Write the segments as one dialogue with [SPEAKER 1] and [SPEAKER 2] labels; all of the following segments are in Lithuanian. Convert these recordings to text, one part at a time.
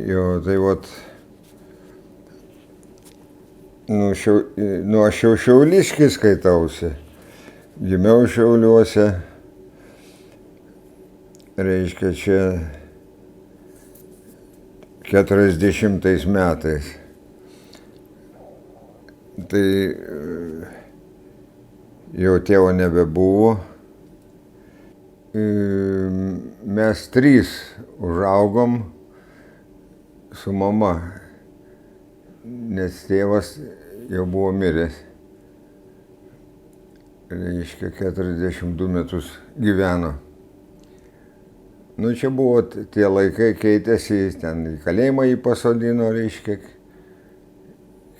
[SPEAKER 1] Jo, tai vat, aš jau šiauliškai skaitausi. Gimiau Šiauliuose, reiškia čia 40 metais. Tai jau tėvo nebebuvo. Mes 3 užaugom su mama, nes tėvas jau buvo miręs. Reiškia, 42 metus gyveno. Nu, čia buvo tie laikai, keitėsi, ten į kalėjimą jį pasodino, reiškia,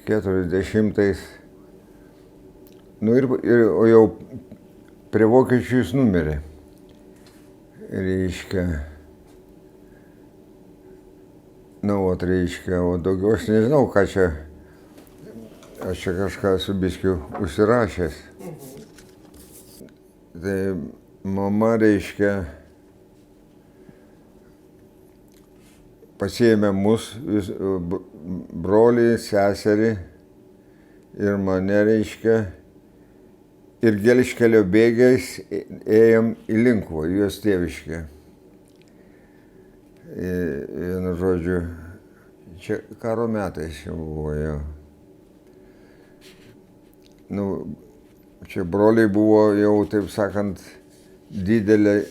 [SPEAKER 1] 40-ais. Nu o jau prie vokiečių jis numirė. Reiškia, o daugiau aš nežinau, ką čia, aš čia kažką su biškiu užsirašęs. Tai mama, reiškia, pasiėmė mus, brolį, seserį ir mane, reiškia, ir gelžkelio bėgiais ėjom į Linkuvą, jos tėviškę. Vienu žodžiu, čia karo metais jau buvo jau. Nu, čia broliai buvo jau, taip sakant, didelė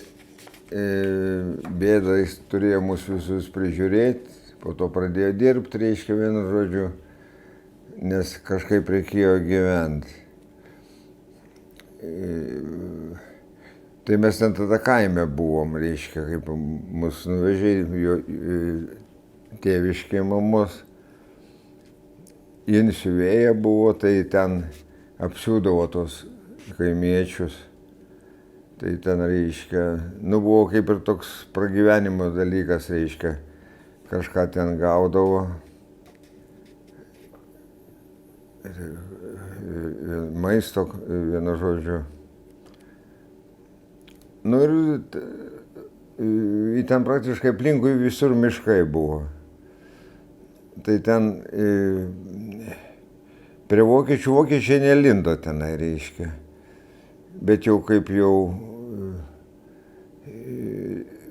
[SPEAKER 1] bėda, jis turėjo mus visus prižiūrėti, po to pradėjo dirbti, reiškia, vienu žodžiu, nes kažkaip reikėjo gyventi. Tai mes ten tada kaime buvom, reiškia, kaip mus nuvežė jo tėviškė mamos. Jin siuvėja buvo, tai ten apsiūdavo tos kaimiečius. Tai ten, reiškia, buvo kaip ir toks pragyvenimo dalykas, reiškia, kažką ten gaudavo. Maisto, vienu žodžiu. Nu ir ten praktiškai aplinkui visur miškai buvo. Tai ten prie vokiečiai nelindo tenai, reiškia. Bet jau kaip jau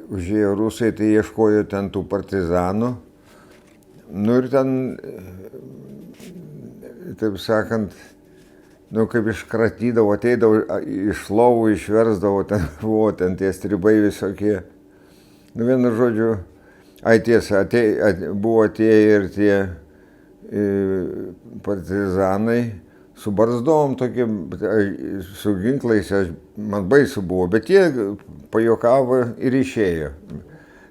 [SPEAKER 1] užėjo rusai, tai ieškojo ten tų partizanų. Nu ir ten, taip sakant, kaip iškratydavo, ateidavo iš lovų, išversdavo, ten buvo ten tie stribai visokie. Nu vienu žodžiu, tiesa, buvo atėję ir tie partizanai, su barzdom tokiem, su ginklais, man baisu buvo, bet jie pajuokavo ir išėjo.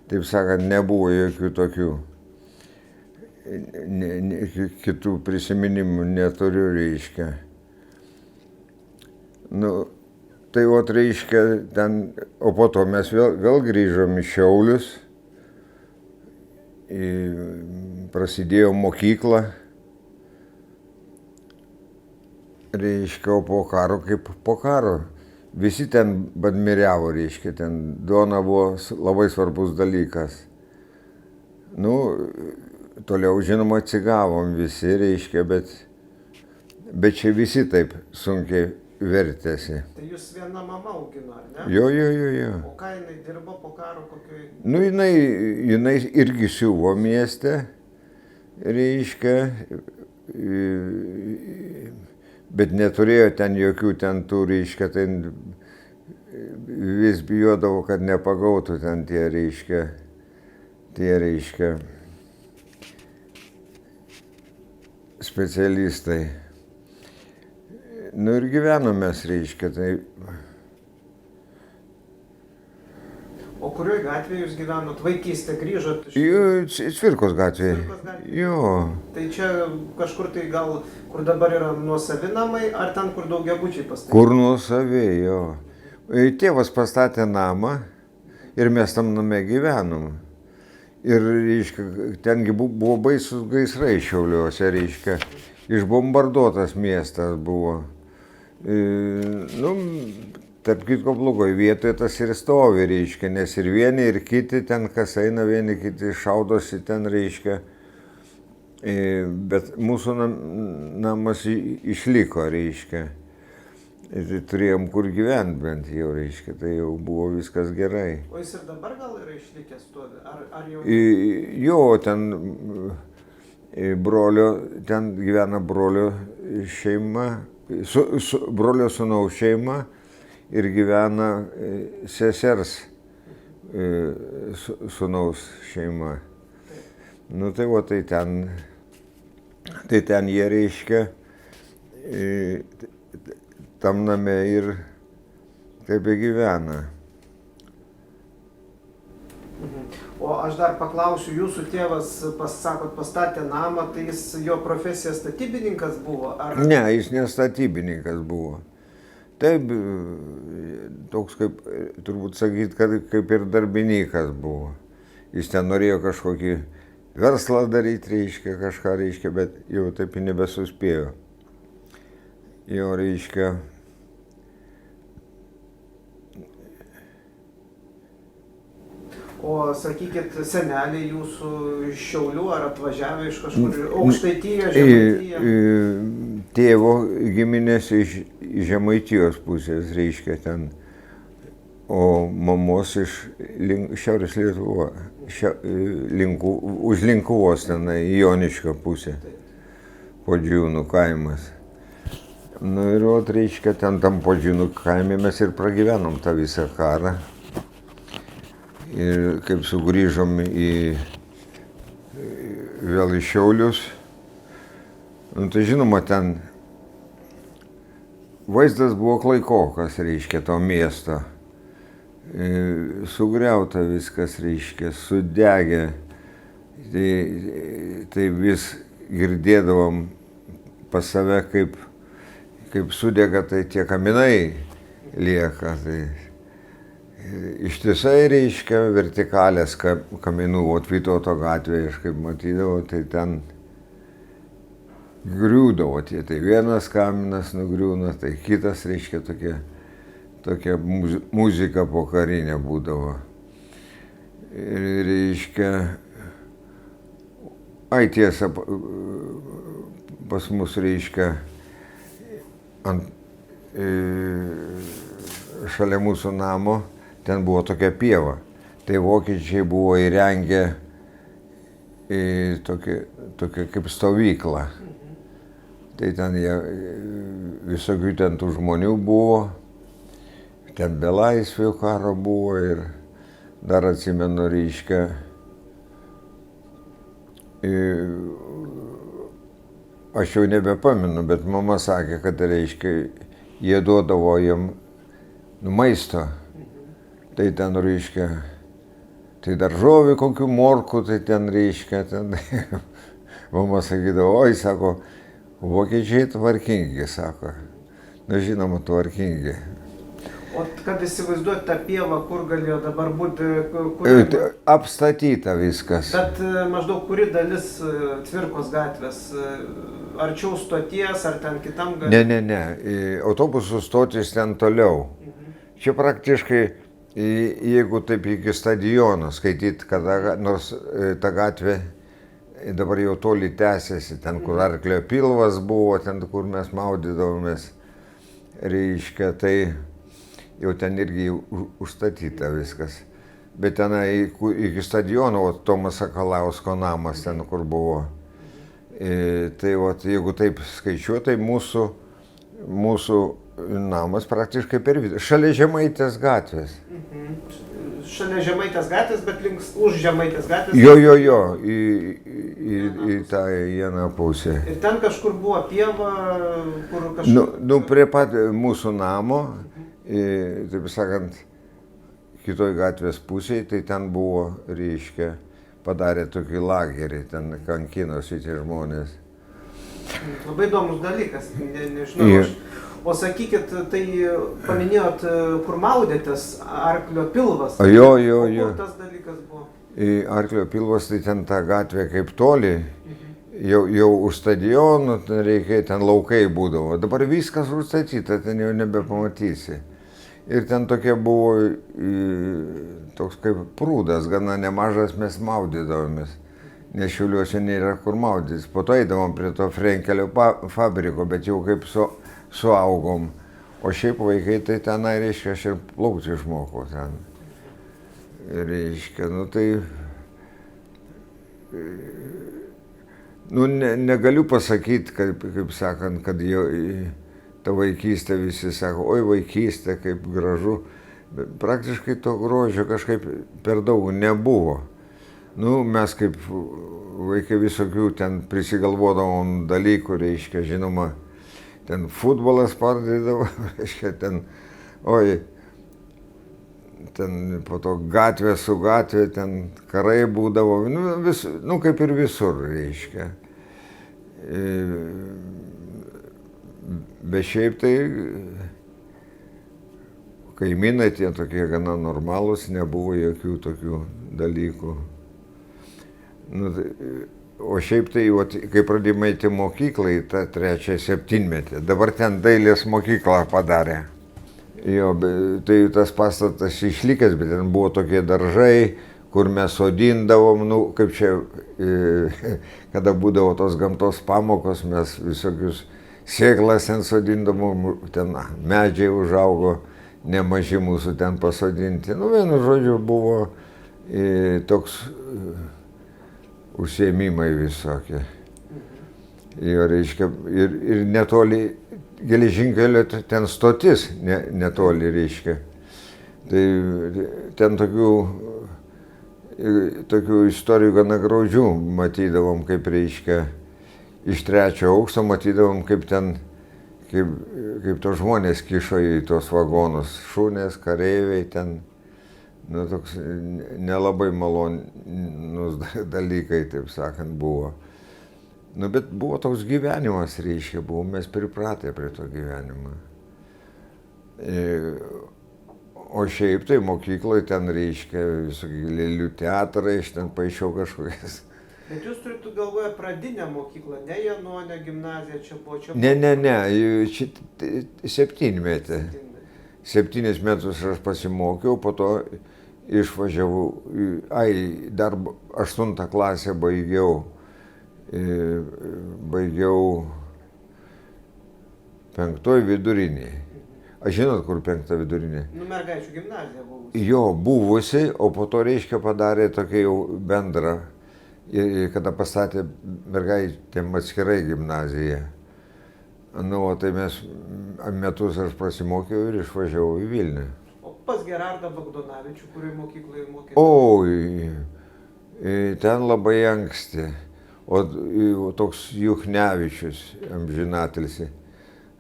[SPEAKER 1] Taip sakant, nebuvo jokių tokių, kitų prisiminimų neturiu, reiškia. Nu, tai reiškia, ten, o po to mes vėl grįžom į Šiaulius, prasidėjo mokykla, reiškia, o po karo kaip po karo. Visi ten badmiriavo, reiškia, ten duona buvo labai svarbus dalykas. Nu, toliau, žinoma, atsigavom visi, reiškia, bet čia visi taip sunkiai vertėsi.
[SPEAKER 2] Tai jūs viena mama augino, ar ne?
[SPEAKER 1] Jo.
[SPEAKER 2] O ką jinai dirbo po karo kokioj?
[SPEAKER 1] Nu, jinai irgi siuvo mieste, reiškia, bet neturėjo ten jokių ten tų, reiškia, tai vis bijodavo, kad nepagautų ten tie, reiškia, specialistai. Nu ir gyvenom mes, reiškia, tai.
[SPEAKER 2] O kurioj gatvėje jūs gyvenot? Vaikystę grįžot?
[SPEAKER 1] Cvirkos gatvėje. Jo.
[SPEAKER 2] Tai čia kažkur tai gal, kur dabar yra nuosavi namai, ar ten, kur daugiabučiai pastatyti?
[SPEAKER 1] Kur nuosavi, jo. Tėvas pastatė namą ir mes tam name gyvenom. Ir, reiškia, tengi buvo baisus gaisrai Šiauliuose, reiškia, išbombarduotas miestas buvo. Nu, tarp kitko blogoje vietoje tas ir stovi, reiškia, nes ir vieni, ir kiti ten, kas eina, vieni kiti šaudosi ten, reiškia. Bet mūsų namas išliko, reiškia. Ir turėjom kur gyventi bent jau, reiškia, tai jau buvo viskas gerai.
[SPEAKER 2] O jis ir dabar gal yra išlikęs stovi? Ar jau...
[SPEAKER 1] Jo, ten brolio, ten gyvena brolio šeima, brolio sūnaus šeima ir gyvena sesers sūnaus šeima. Nu tai va, tai ten jie, reiškia, tam name ir taip gyvena.
[SPEAKER 2] O aš dar paklausiu, jūsų tėvas, sakot, pastatė namą, tai jo profesija statybininkas buvo? Ar...
[SPEAKER 1] Ne, jis ne statybininkas buvo. Taip, toks kaip, turbūt sakyt, kad kaip ir darbininkas buvo. Jis ten norėjo kažkokį verslą daryti, reiškia, kažką reiškia, bet jau taip nebesuspėjo. Jo, reiškia,
[SPEAKER 2] o sakykit, seneliai jūsų iš Šiaulių ar atvažiavę iš kažkur, Aukštaitijos, Žemaitijos?
[SPEAKER 1] Tėvo giminės iš Žemaitijos pusės, reiškia, ten, o mamos iš Šiaurės Lietuvos, už Linkuvos ten, Joniškio pusė, Podžiūnų kaimas. Nu ir, reiškia, ten tam Podžiūnų kaime mes ir pragyvenom tą visą karą. Ir kaip sugrįžom vėl į Šiaulius, nu tai žinoma, ten vaizdas buvo klaikokas, reiškia, to miesto. Sugriauta viskas, reiškia, sudegė. Tai vis girdėdavom pas save, kaip sudega, tai tie kaminai lieka. Tai ištisai, reiškia, vertikalės kaminų, Vytauto gatvėje, aš kaip matydavau, tai ten griūdavo tie. Tai vienas kaminas nugriūna, tai kitas, reiškia, tokia muzika pokarinė būdavo. Ir, reiškia, tiesa, pas mus, reiškia, šalia mūsų namo, ten buvo tokia pieva. Tai vokiečiai buvo įrengę tokią kaip stovyklą. Tai ten visokių ten tų žmonių buvo, ten belaisvių karo buvo ir dar atsimenu, reiškia, aš jau nebepamenu, bet mama sakė, kad, reiškia, jie duodavo jiem maisto. Tai ten, reiškia, tai daržovių kokių morkų, tai ten, reiškia, ten, mama sakydavo, oi, sako, vokiečiai tvarkingi, sako, nu žinoma, tvarkingi.
[SPEAKER 2] O kad įsivaizduoti tą pievą, kur galėjo dabar būti,
[SPEAKER 1] Apstatyta viskas.
[SPEAKER 2] Bet maždaug kuri dalis Cvirkos gatvės, arčiau stoties, ar ten kitam gatvė?
[SPEAKER 1] Ne, autobusų stotis ten toliau. Čia praktiškai, jeigu taip iki stadiono skaityt, kada nors ta gatvė dabar jau toli tęsiasi, ten kur Arklio pilvas buvo, ten kur mes maudydavomės, reiškia, tai jau ten irgi užstatyta viskas. Bet tenai iki stadiono, Tomas Sakalausko namas ten kur buvo. Tai jeigu taip skaičiuoju, tai mūsų namas praktiškai per vidurį, šalia Žemaitės gatvės.
[SPEAKER 2] Šalia Žemaitės gatvės, bet už Žemaitės gatvės?
[SPEAKER 1] Jo, į tą vieną pusę.
[SPEAKER 2] Ir ten kažkur buvo pieva, kur kažkur...
[SPEAKER 1] Nu, prie pat mūsų namo, taip sakant, kitoj gatvės pusėje, tai ten buvo, reiškia, padarė tokį lagerį, ten kankinosi tie žmonės.
[SPEAKER 2] Labai įdomus dalykas, nežinau. O sakykit, tai paminėjot, kur maudėtės, Arklio pilvas.
[SPEAKER 1] Jo.
[SPEAKER 2] O kur tas dalykas buvo?
[SPEAKER 1] Arklio pilvas, tai ten ta gatvė kaip toli, jau už stadionų, ten laukai būdavo. Dabar viskas užstatyta, ten jau nebepamatysi. Ir ten tokie buvo toks kaip prūdas, gana nemažas, mes maudydavomės. Nes Šiauliuose nėra kur maudytis. Po to eidavom prie to Frenkelio fabriko, bet jau kaip suaugom. O šiaip vaikai tai tenai, reiškia, aš ir plaukti išmokau ten. Reiškia, nu tai... Nu, negaliu pasakyti, kaip sakant, kad jo, ta vaikystė visi sako, oi vaikystė, kaip gražu. Bet praktiškai to grožio kažkaip per daug nebuvo. Nu, mes kaip vaikai visokių ten prisigalvodavom dalykų, reiškia, žinoma, ten futbolas pardydavo, reiškia, ten, oi, ten po to gatvė su gatvė, ten karai būdavo, nu kaip ir visur, reiškia. Bet šiaip tai kaimynai tie tokie gana normalūs, nebuvo jokių tokių dalykų. Nu, o šiaip tai, kai pradėjome eiti mokyklą į tą 3-7 metį, dabar ten dailės mokyklą padarė. Jo, tai tas pastatas išlikęs, bet ten buvo tokie daržai, kur mes sodindavom, nu, kaip čia, kada būdavo tos gamtos pamokos, mes visokius sėklas ten sodindavom, ten medžiai užaugo, nemaži mūsų ten pasodinti. Nu, vienu žodžiu, buvo toks užsiėmimai visokie. Jo, reiškia, ir netoli geležinkelio ten stotis, netoli, reiškia. Tai ten tokių istorijų gana graudžių matydavom, kaip, reiškia, iš 3 aukšto matydavom, kaip ten, kaip to žmonės kišo į tos vagonus, šunės, kareiviai ten, nu, toks nelabai malonus dalykai, taip sakant, buvo. Nu, bet buvo toks gyvenimas, reiškia, buvom mes pripratę prie to gyvenimo. O šiaip tai mokykloje ten, reiškia, visokie lėlių teatrai, aš ten paišiau kažkokias.
[SPEAKER 2] Bet jūs turite galvoje pradinę mokyklą, ne Janonę gimnaziją, čia buvo čia?
[SPEAKER 1] Ne, čia 7 metį. 7 metus aš pasimokiau, po to išvažiavau, dar 8 klasę baigiau 5 vidurinį. Aš žinot, kur 5 vidurinė?
[SPEAKER 2] Nu, mergaičių gimnazija buvusi.
[SPEAKER 1] Jo, buvusi, o po to, reiškia, padarė tokia jau bendrą, kada pastatė mergaitėm atskirai gimnaziją. Nu, o tai mes metus aš pasimokiau ir išvažiavau į Vilnių.
[SPEAKER 2] O pas Gerardą Bagdonavičių, kurioje mokykloje mokėte?
[SPEAKER 1] Oi, ten labai anksti. O toks Juchnevičius, amžinatilsi.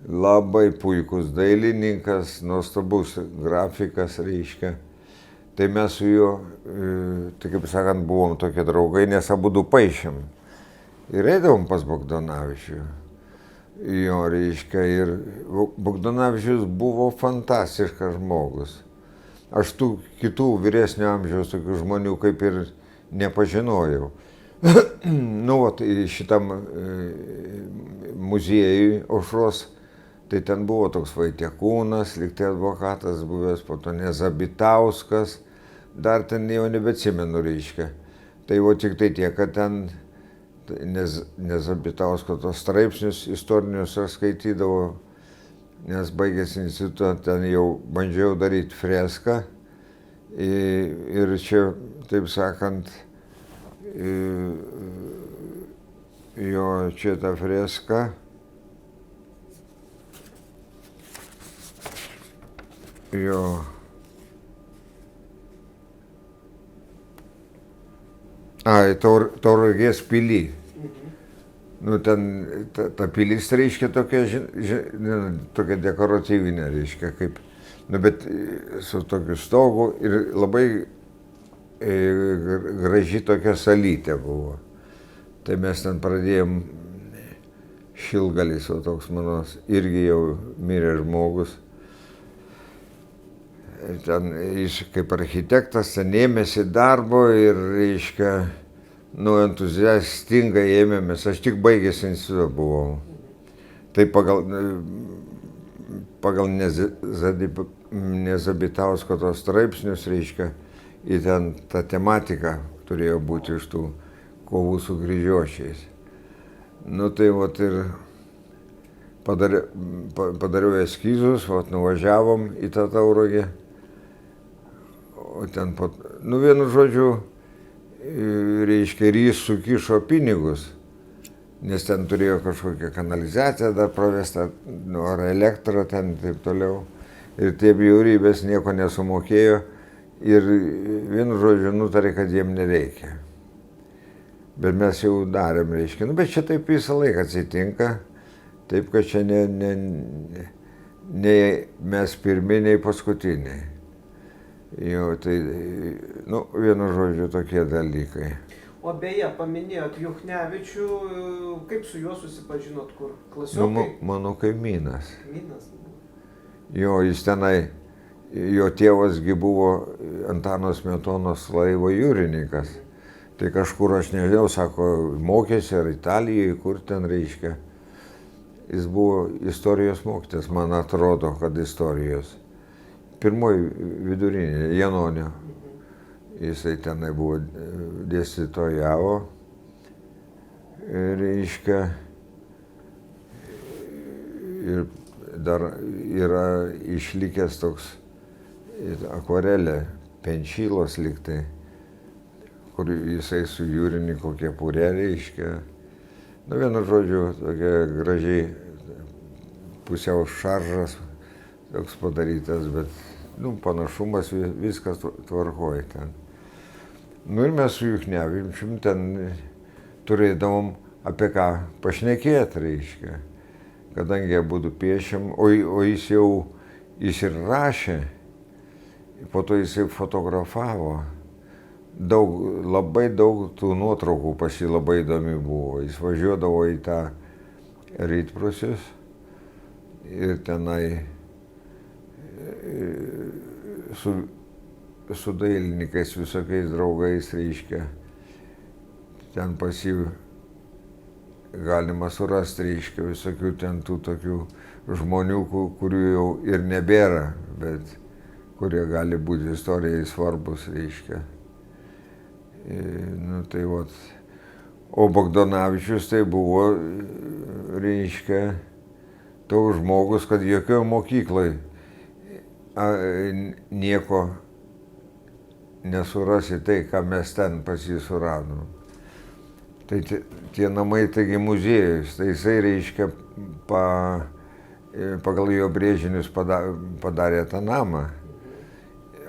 [SPEAKER 1] Labai puikus dailininkas, nuostabus grafikas, reiškia. Tai mes su juo, tai kaip sakant, buvom tokie draugai, nes abudu paišėm. Ir eidavom pas Bagdonavičių. Jo, reiškia, ir Bagdonavičius buvo fantastiškas žmogus. Aš tų kitų vyresnio amžiaus tokių žmonių kaip ir nepažinojau. Nu, šitam muziejui Aušros, tai ten buvo toks Vaitiekūnas, lyg tai advokatas buvęs, po to Nezabitauskas, dar ten jau nebeatsimenu, reiškia. Tai tik tai tiek, kad ten Nezabitausko tos straipsnius istorinius aš skaitydavau, nes baigęs institutą, ten jau bandžiau daryti freską. Ir čia, taip sakant, jo, čia ta freska. Jo. Tauragės pily. Nu, ten ta pilis reiškia tokia, tokia dekoratyvinė, reiškia, kaip, nu, bet su tokiu stogu ir labai graži tokia salytė buvo. Tai mes ten pradėjom Šilgalis, o toks mano irgi jau mirė žmogus. Ten jis kaip architektas ten ėmėsi darbo ir, reiškia, nu, entuziastingai ėmėmės. Aš tik baigęs institutą buvau. Tai pagal Nezabitausko tos straipsnius, reiškia, į ten tą tematiką turėjo būti iš tų kovų su kryžiuočiais. Nu tai vat ir padariau eskizus, vat nuvažiavom į tą Tauragę. O ten, nu vienu žodžiu, reiškia, ir jis sukišo pinigus, nes ten turėjo kažkokią kanalizaciją dar pravestą, nu, ar elektrą ten ir taip toliau. Ir tie bjaurybės nieko nesumokėjo ir vienu žodžiu nutarė, kad jiem nereikia. Bet mes jau darėm, reiškia, nu, bet čia taip visą laiką atsitinka, taip kad čia nei mes pirmi, nei paskutiniai. Jo, tai, nu, vienu žodžiu, tokie dalykai.
[SPEAKER 2] O beje, paminėjot Juchnevičių, kaip su juo susipažinot, kur? Klasiokai?
[SPEAKER 1] Nu, mano kaimynas.
[SPEAKER 2] Kaimynas?
[SPEAKER 1] Jo, jis tenai, jo tėvasgi buvo Antano Smetonos laivo jūrininkas. Tai kažkur, aš nežinau, sako, mokėsi ar Italijoje, kur ten reiškia. Jis buvo istorijos mokytojas, man atrodo, kad istorijos. Pirmoji vidurinė, Janonio. Jisai tenai buvo dėstytojavo. Reiškia, ir dar yra išlikęs toks akvarelė, Penšylos lygtai, kur jisai su jūrininko kepurė, reiškia. Nu, vienu žodžiu, tokia gražiai pusiau šaržas toks padarytas, bet, nu, panašumas, viskas tvarkoj ten. Nu ir mes su Juchnevičium ten turėdavom apie ką pašnekėti, reiškia. Kadangi abudu piešiam, o jis jau ir rašė, po to jisai fotografavo. Labai daug tų nuotraukų pas jį labai įdomi buvo. Jis važiuodavo į tą rytprūsius ir tenai su dailininkais, visokiais draugais, reiškia, ten pas jį galima surasti, reiškia, visokių ten tų tokių žmonių, kurių jau ir nebėra, bet kurie gali būti istorijai svarbus, reiškia. Nu tai vat. O Bogdanavičius tai buvo, reiškia, toks žmogus, kad jokioje mokykloje nieko nesurasi tai, ką mes ten pas jį suradom. Tai tie namai, taigi muziejus, tai jisai, reiškia, pagal jo brėžinius padarė tą namą.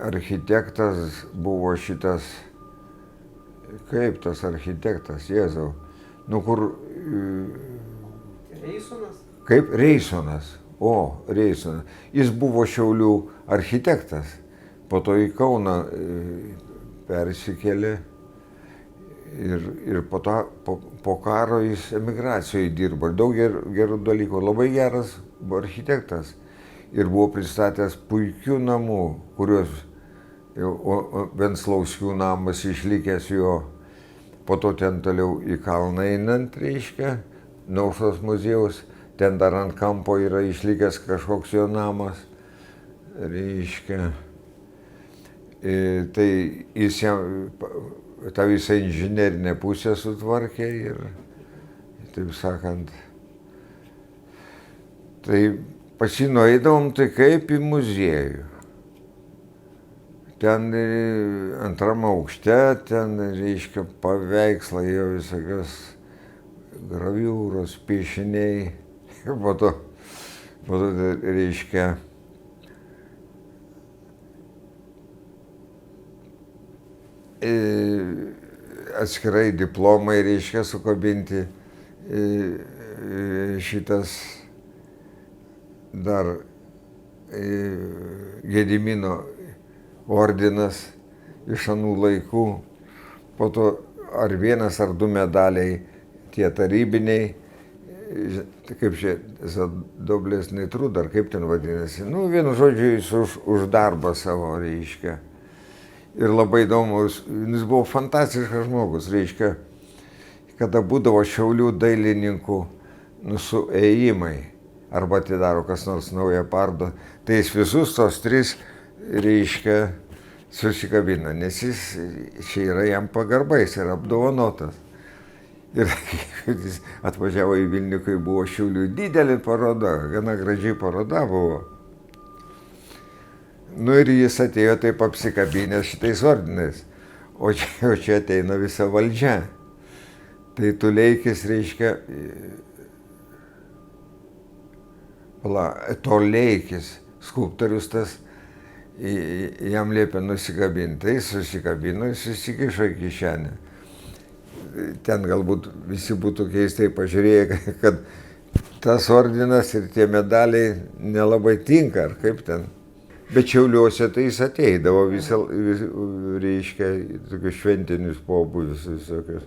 [SPEAKER 1] Architektas buvo šitas, kaip tas architektas, Jėzau, nu kur...
[SPEAKER 2] Reisonas?
[SPEAKER 1] Kaip? Reisonas. O, Reisonas. Jis buvo Šiaulių architektas, po to į Kauną persikėlė ir po karo jis emigracijoje dirbo. Daug gerų dalykų, labai geras buvo architektas ir buvo pristatęs puikių namų, kuriuos Venclauskių namas išlikęs jo, po to ten toliau į kalną einant, reiškia, Naušos muziejaus, ten dar ant kampo yra išlikęs kažkoks jo namas, reiškia. Tai jis tą visą inžinerinę pusę sutvarkė ir, taip sakant, tai pas jį nueidavom tai kaip į muziejų. Ten antram aukšte, ten, reiškia, paveikslai, jo visokios graviūros, piešiniai. Po to, reiškia, atskirai diplomai, reiškia, sukabinti. Šitas dar Gedimino ordinas iš anų laikų, po to ar vienas ar du medaliai, tie tarybiniai, kaip čia, Doblės Neitrų, dar kaip ten vadinasi, nu, vienu žodžiu, jis už darbą savo, reiškia. Ir labai įdomus, jis buvo fantastiškas žmogus, reiškia, kada būdavo Šiaulių dailininkų suėjimai, arba atidaro kas nors naują parodą, tai jis visus tos tris, reiškia, susikabina, nes jis čia yra jam pagarba, jis yra apdovanotas. Ir jis atvažiavo į Vilnių, kai buvo Šiaulių didelė paroda, gana graži paroda buvo. Nu ir jis atėjo taip apsikabinęs šitais ordinais, o čia ateina visa valdžia. Tai Tuleikis, reiškia, Toleikis, skulptorius tas, jam liepė nusikabinti, tai jis susikabino, jis įsikišo į kišenę. Ten galbūt visi būtų keistai pažiūrėję, kad tas ordinas ir tie medaliai nelabai tinka, ar kaip ten. Bet Šiauliuose tai jis ateidavo reiškia, tokius šventinius pobūvius visokius.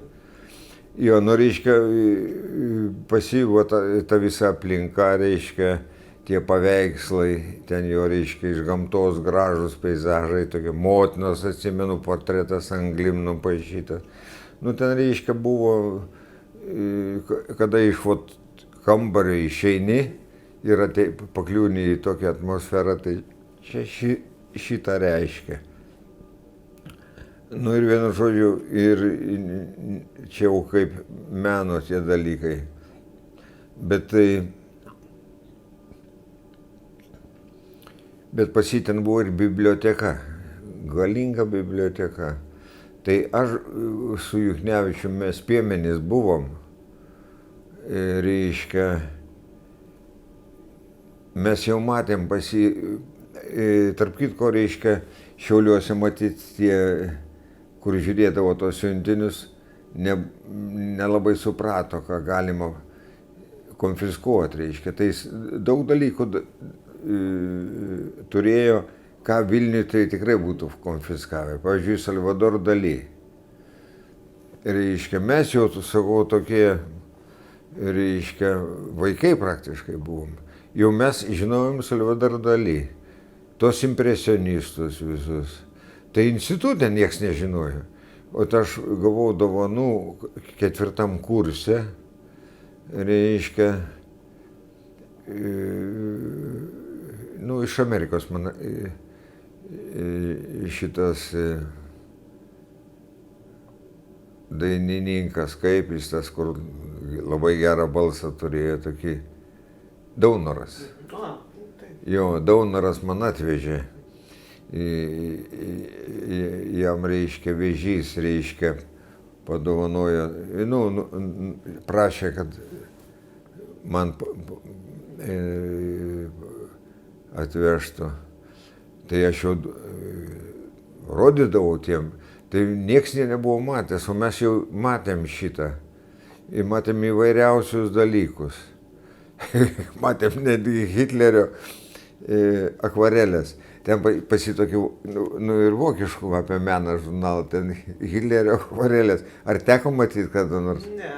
[SPEAKER 1] Jo, nu, reiškia, pasivo ta visa aplinka, reiškia, tie paveikslai, ten jo, reiškia, iš gamtos gražus peizažai, tokie motinos, atsimenu, portretas anglim nupaišytas. Nu, ten, reiškia, buvo, kada iš kambario išeini ir pakliūni į tokią atmosferą, tai čia šitą reiškia. Nu ir vienu žodžiu, ir čia jau kaip meno tie dalykai. Bet pas jį ten buvo ir biblioteka, galinga biblioteka. Tai aš su Juchnevičiumi mes piemenys buvom, reiškia, mes jau matėm pas jį, tarp kitko, reiškia, Šiauliuose matyti tie, kur žiūrėdavo tos siuntinius, nelabai suprato, ką galima konfiskuoti, reiškia. Tai jis daug dalykų turėjo, ką Vilniui tai tikrai būtų konfiskavę. Pavyzdžiui, Salvador Dali. Reiškia, mes jau, sakau, tokie, reiškia, vaikai praktiškai buvom. Jau mes žinojom Salvador Dali, tos impresionistus visus. Tai institutė nieks nežinojo. O aš gavau dovanų 4 kurse, reiškia, nu, iš Amerikos man šitas dainininkas, kaip jis tas, kur labai gerą balsą turėjo, tokį Daunoras. Jo, Daunoras man atvežė. Jam, reiškia, vežys, reiškia, padovanojo, prašė, kad man atvežtų. Tai aš jau rodydavau tiem, tai nieks nebuvo matęs, o mes jau matėm šitą. Ir matėm įvairiausius dalykus. Matėm netgi Hitlerio akvarelės. Ten pasitokių, nu ir vokiškų apie meną žurnalą, ten Hitlerio akvarelės. Ar teko matyti kada nors?
[SPEAKER 2] Ne,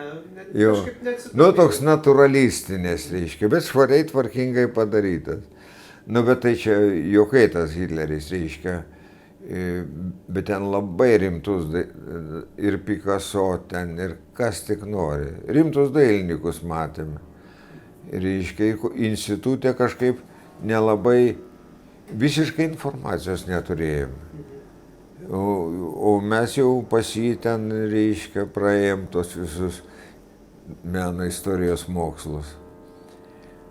[SPEAKER 1] kažkaip neatsitikė. Nu, toks naturalistinės, reiškia, bet švariai tvarkingai padarytas. Nu, bet tai čia juokai tas Hitleris, reiškia, bet ten labai rimtus, ir Picasso ten, ir kas tik nori. Rimtus dailininkus matėme. Reiškia, institutė kažkaip nelabai, visiškai informacijos neturėjome. O mes jau pas jį ten, reiškia, praėjom tos visus meno istorijos mokslus.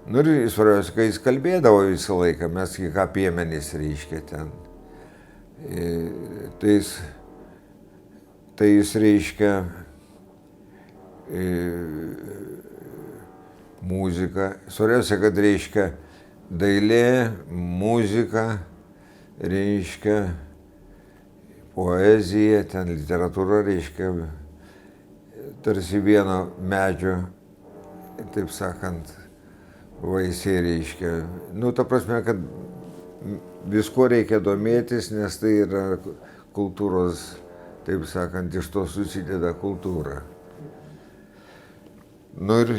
[SPEAKER 1] Nu ir svarbiausia, kai jis kalbėdavo visą laiką, mes ką piemenys, reiškia, ten. Tai jis, reiškia, muzika. Svarbiausia, kad, reiškia, dailė, muzika, reiškia, poezija, ten literatūra, reiškia, tarsi vieno medžio, taip sakant, vaisiai, reiškia. Nu, ta prasme, kad visko reikia domėtis, nes tai yra kultūros, taip sakant, iš to susideda kultūra. Nu ir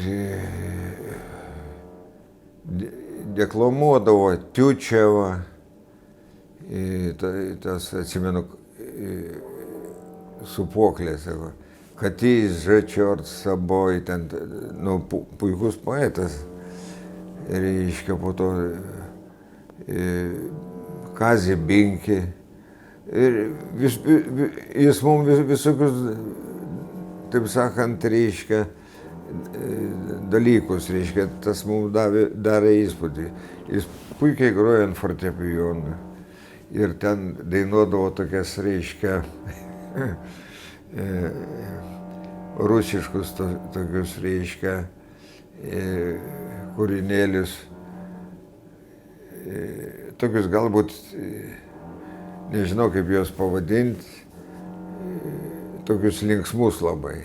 [SPEAKER 1] deklamuodavo Tiučevą, tas, atsimenu, Supoklės, kad jis Žačiort Saboj, ten, nu, puikus poetas. reiškia po to Kazį Binkį. Ir jis mums visokius, taip sakant, reiškia, dalykus, reiškia, tas mums darė įspūdį. Jis puikiai grojo ant fortepijono ir ten dainuodavo tokias, reiškia, rusiškus tokius, reiškia, kūrinėlius, tokius galbūt, nežinau kaip juos pavadinti, tokius linksmus labai.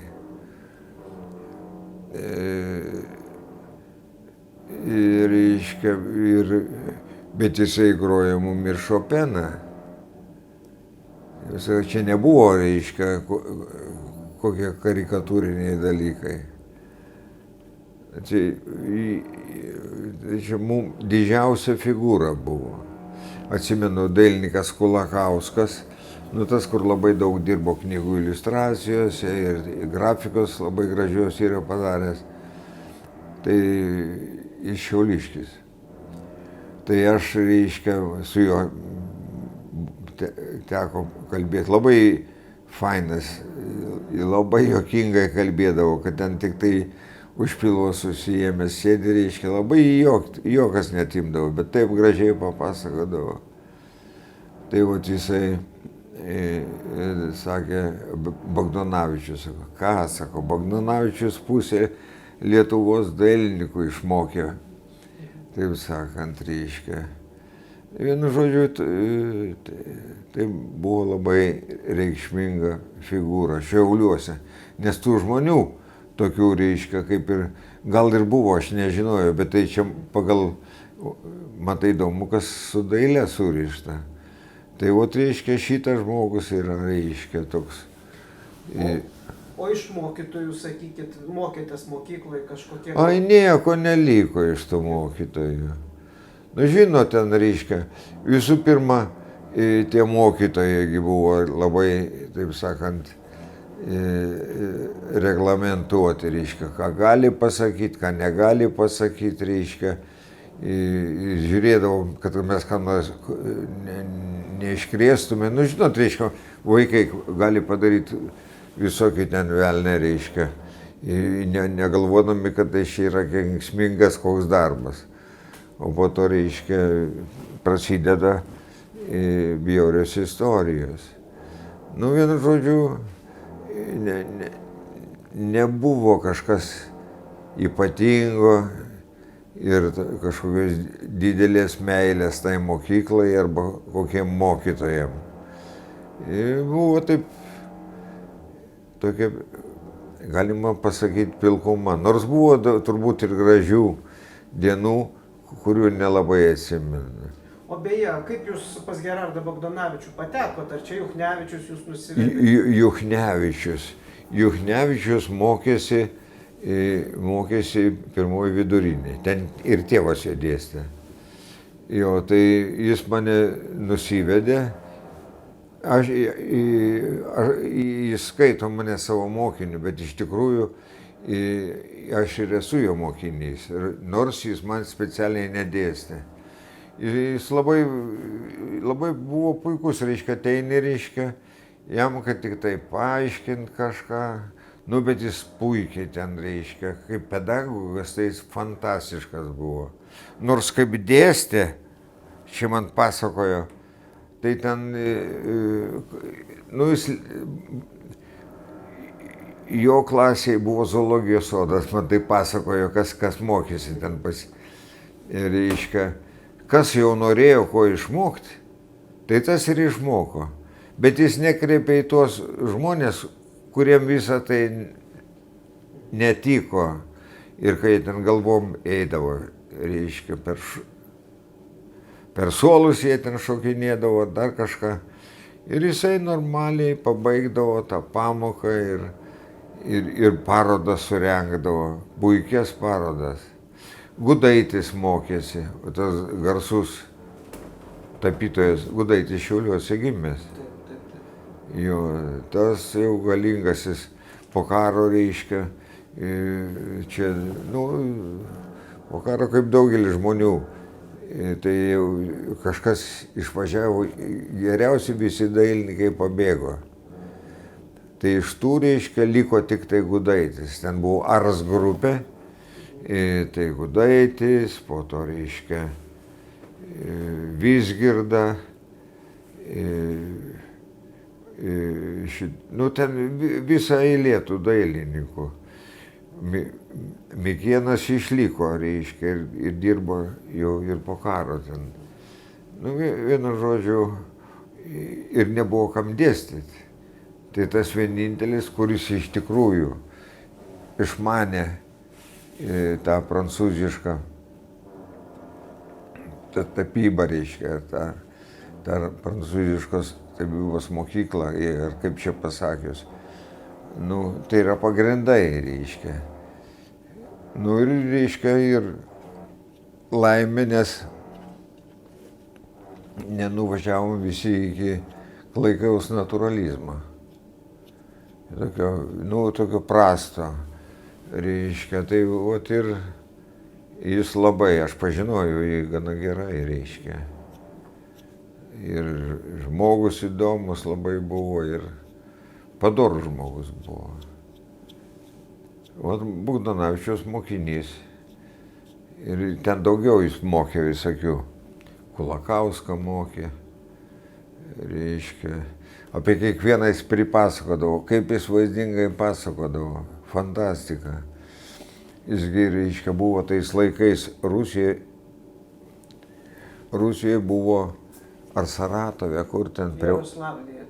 [SPEAKER 1] Bet jisai grojo mum ir Šopeną. Čia nebuvo, reiškia, kokie karikatūriniai dalykai. Čia mums didžiausia figūra buvo. Atsimenu, dailininkas Kulakauskas, tas, kur labai daug dirbo knygų iliustracijose ir grafikos labai gražios yra padaręs, tai iš Šiauliškis. Tai aš, reiškia, su juo teko kalbėti. Labai fainas, labai juokingai kalbėdavo, kad ten tik tai už pilvos susijėmęs sėdi, reiškia, labai juokas netimdavo, bet taip gražiai papasakodavo. Tai vat jisai sakė, Bagdonavičius, sako, ką, sako, Bagdonavičius pusė Lietuvos dailininkų išmokė, taip sakant, reiškia. Vienu žodžiu, tai buvo labai reikšminga figūra Šiauliuose, nes tų žmonių tokių, reiškia, kaip ir, gal ir buvo, aš nežinojau, bet tai čia pagal, matai, įdomu, kas su daile surišta. Tai vat, reiškia, šitas žmogus yra, reiškia, toks.
[SPEAKER 2] O iš mokytojų, sakykit, mokėtės mokykloje kažkokie...
[SPEAKER 1] Ai, nieko neliko iš tų mokytojų. Žinot, ten, reiškia, visų pirma, tie mokytojai buvo labai, taip sakant, reglamentuoti, reiškia, ką gali pasakyti, ką negali pasakyti, reiškia. Žiūrėdavom, kad mes ką nors neiškrėstume. Žinot, reiškia, vaikai gali padaryti visokį ten velnę, reiškia, negalvodami, kad tai čia yra kenksmingas koks darbas. O po to, reiškia, prasideda bjaurios istorijos. Vienu žodžiu, nebuvo kažkas ypatingo ir kažkokios didelės meilės tai mokyklai arba kokiem mokytojam. Buvo taip, tokia, galima pasakyti, pilkuma. Nors buvo turbūt ir gražių dienų, kurių nelabai atsimenu.
[SPEAKER 2] O beje, kaip jūs pas Gerardą Bagdonavičių patekot? Ar čia Juchnevičius jūs nusivedė?
[SPEAKER 1] Juchnevičius mokėsi pirmoji vidurinė. Ten ir tėvas ją dėstė. Jo, tai jis mane nusivedė. Jis skaito mane savo mokiniu, bet iš tikrųjų aš ir esu jo mokinys. Nors jis man specialiai nedėstė. Jis labai buvo puikus, reiškia, ateini, reiškia, jam, kad tik tai paaiškint kažką, bet jis puikiai ten, reiškia, kaip pedagogas, tai jis fantastiškas buvo. Nors kaip dėstė, čia man pasakojo, tai ten, jo klasėje buvo zoologijos sodas, man tai pasakojo, kas mokėsi ten reiškia, kas jau norėjo ko išmokti, tai tas ir išmoko. Bet jis nekreipė į tuos žmonės, kuriem visą tai netiko. Ir kai ten galvom eidavo, reiškia, per suolus jie ten šokinėdavo, dar kažką. Ir jisai normaliai pabaigdavo tą pamoką ir parodas surengdavo, puikias parodas. Gudaitis mokėsi, tas garsus tapytojas Gudaitis Šiauliuose gimęs. Jo, tas jau galingasis po karo, reiškia, čia, Po karo kaip daugelis žmonių, tai jau kažkas išvažiavo, geriausi visi dailininkai pabėgo. Tai iš tų, reiškia, liko tik tai Gudaitis. Ten buvo Ars grupė, tai Gudaitis, po to, reiškia, Vizgirda, nu ten visa eilė tų dailininkų. Mikėnas išliko, reiškia, ir dirbo jau ir po karo ten. Nu, vienu žodžiu, ir nebuvo kam dėstyti. Tai tas vienintelis, kuris iš tikrųjų išmanė tą prancūzišką tapybą, reiškia, tą prancūziškos tapybos mokyklą, ar kaip čia pasakius. Nu, tai yra pagrindai, reiškia. Nu ir, reiškia, ir laimė, nes nenuvažiavom visi iki klaikaus naturalizmo. Tokio prasto, reiškia, tai vat ir jis labai, aš pažinojau jį gana gerai, reiškia. Ir žmogus įdomus labai buvo, ir padorus žmogus buvo. Vat Bogdanavičiaus mokinys. Ir ten daugiau jis mokė visokių. Kulakauską mokė, reiškia. Apie kiekvieną jis pripasakodavo, kaip jis vaizdingai pasakodavo. Fantastika. Jisgi, reiškia, buvo tais laikais Rusijoje buvo ar Saratove, kur ten prie...
[SPEAKER 2] Jaroslavlyje.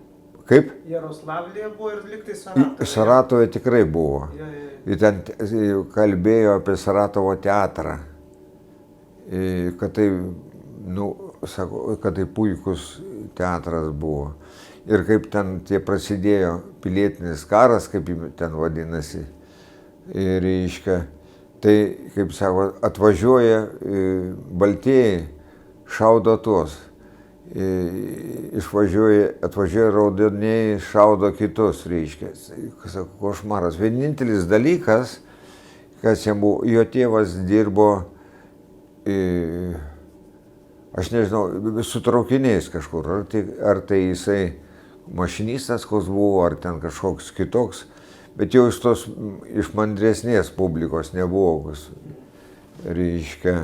[SPEAKER 1] Kaip?
[SPEAKER 2] Jaroslavlyje buvo ir liktai Saratove.
[SPEAKER 1] Saratove tikrai buvo.
[SPEAKER 2] Ja.
[SPEAKER 1] Ir ten kalbėjo apie Saratovo teatrą. Kad tai, sako, kad tai puikus teatras buvo. Ir kaip ten tie prasidėjo pilietinis karas, kaip ten vadinasi. Ir, reiškia, tai, kaip sako, atvažiuoja baltieji, šaudo tuos. Atvažiuoja raudonieji, šaudo kitus, reiškia. Sako, košmaras. Vienintelis dalykas, kas jam buvo, jo tėvas dirbo, aš nežinau, su traukiniais kažkur, ar tai jisai mašinistas koks buvo, ar ten kažkoks kitoks, bet jau iš mandresnės publikos nebuvo, reiškia.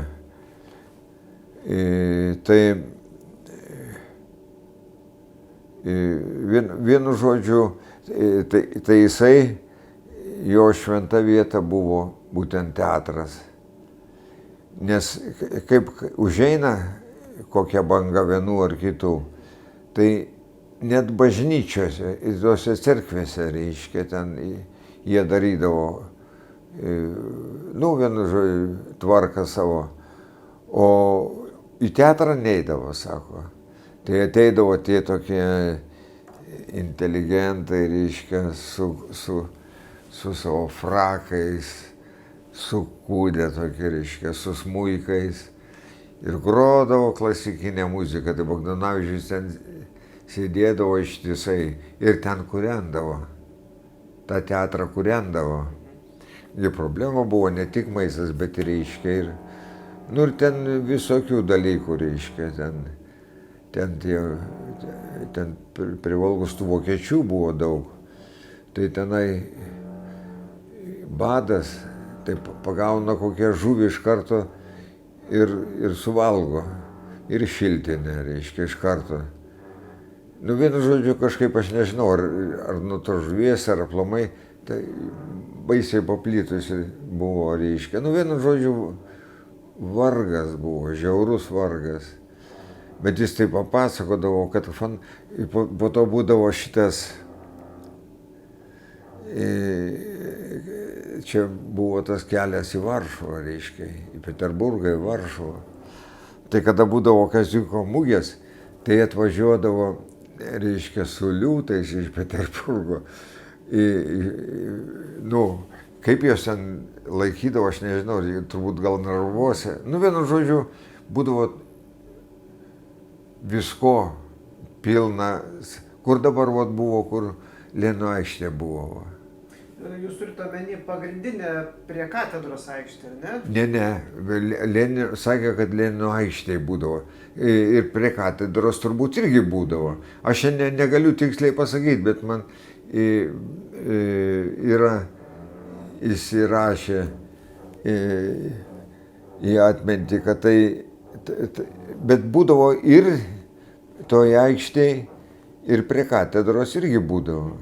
[SPEAKER 1] Tai vienu žodžiu, tai jisai, jo šventa vieta buvo būtent teatras. Nes kaip užeina kokia banga vienų ar kitų, tai net bažnyčiose, tose cerkvėse, reiškia, ten jie darydavo, vienu žodžiu, tvarką savo, o į teatrą neidavo, sako. Tai ateidavo tie tokie inteligentai, reiškia, su savo frakais, su kūdė tokie, reiškia, su smuikais ir grodavo klasikinę muziką. Tai Bogdanavičius ten sėdėdavo ištisai ir ten kūrendavo, tą teatrą kūrendavo. Ir problema buvo ne tik maistas, bet ir, reiškia, ir ten visokių dalykų, reiškia, ten prie Volgos tų vokiečių buvo daug. Tai tenai badas, tai pagauna kokią žuvį iš karto ir suvalgo. Ir šiltinę, reiškia, iš karto. Vienu žodžiu, kažkaip aš nežinau, ar nuo to žuvies, ar aplamai, tai baisiai paplitusi buvo, reiškia. Vienu žodžiu, vargas buvo, žiaurus vargas. Bet jis taip papasakodavo, kad po to būdavo šitas, čia buvo tas kelias į Varšuvą, reiškia, į Peterburgą, į Varšuvą. Tai kada būdavo kaziuko mugės, tai atvažiuodavo, reiškia, su liūtais iš Peterburgo. Kaip jos ten laikydavo, aš nežinau, turbūt gal narvuose. Vienu žodžiu, būdavo visko pilna, kur dabar buvo, kur Lenino aikštė buvo.
[SPEAKER 2] jūs turite omeny pagrindinę prie katedros aikštę, ar ne?
[SPEAKER 1] Ne, sakė, kad Lenino aikštėje būdavo. Ir prie katedros turbūt irgi būdavo. Aš šiandien negaliu tiksliai pasakyti, bet man yra įsirašę į atmintį, kad bet būdavo ir toje aikštėje, ir prie katedros irgi būdavo.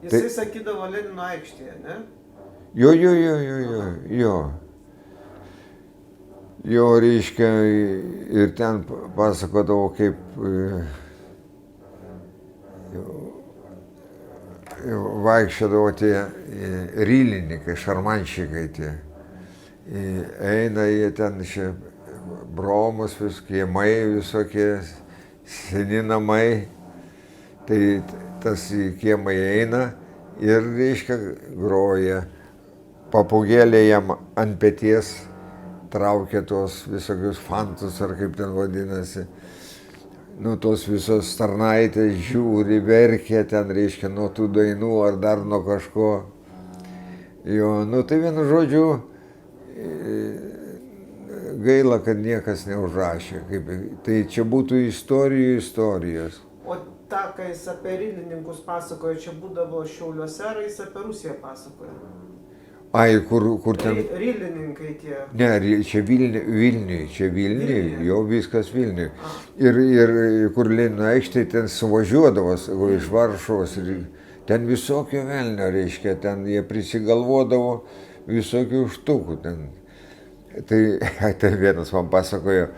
[SPEAKER 2] Jisai sakydavo Lenino aikštėje, ne?
[SPEAKER 1] Jo. Jo, reiškia, ir ten pasakodavo, kaip vaikščiodavo tie rylininkai, šarmanšikai tie. Eina jie ten, bromos, kiemai visokie, seni namai. Tai tas į kiemą eina ir, reiškia, groja. Papūgėlė jam ant peties traukia tos visokius fantus, ar kaip ten vadinasi. Nu, tos visos tarnaitės žiūri, verkia ten, reiškia, nuo tų dainų ar dar nuo kažko. Jo, nu tai vienu žodžiu, gaila, kad niekas neužrašė. Tai čia būtų istorijos.
[SPEAKER 2] O tą, kai jis apie rylininkus pasakojo, čia būdavo Šiauliuose, ar jis apie Rusiją pasakojo?
[SPEAKER 1] Ai, kur ten?
[SPEAKER 2] Rylininkai tie.
[SPEAKER 1] Ne, čia Vilniui, jau viskas Vilniui. Ir kur Lenino aikštėje ten suvažiuodavo iš Varšuvos, ir ten visokio velnio, reiškia, ten jie prisigalvodavo visokių štukų ten. Tai vienas man pasakojo,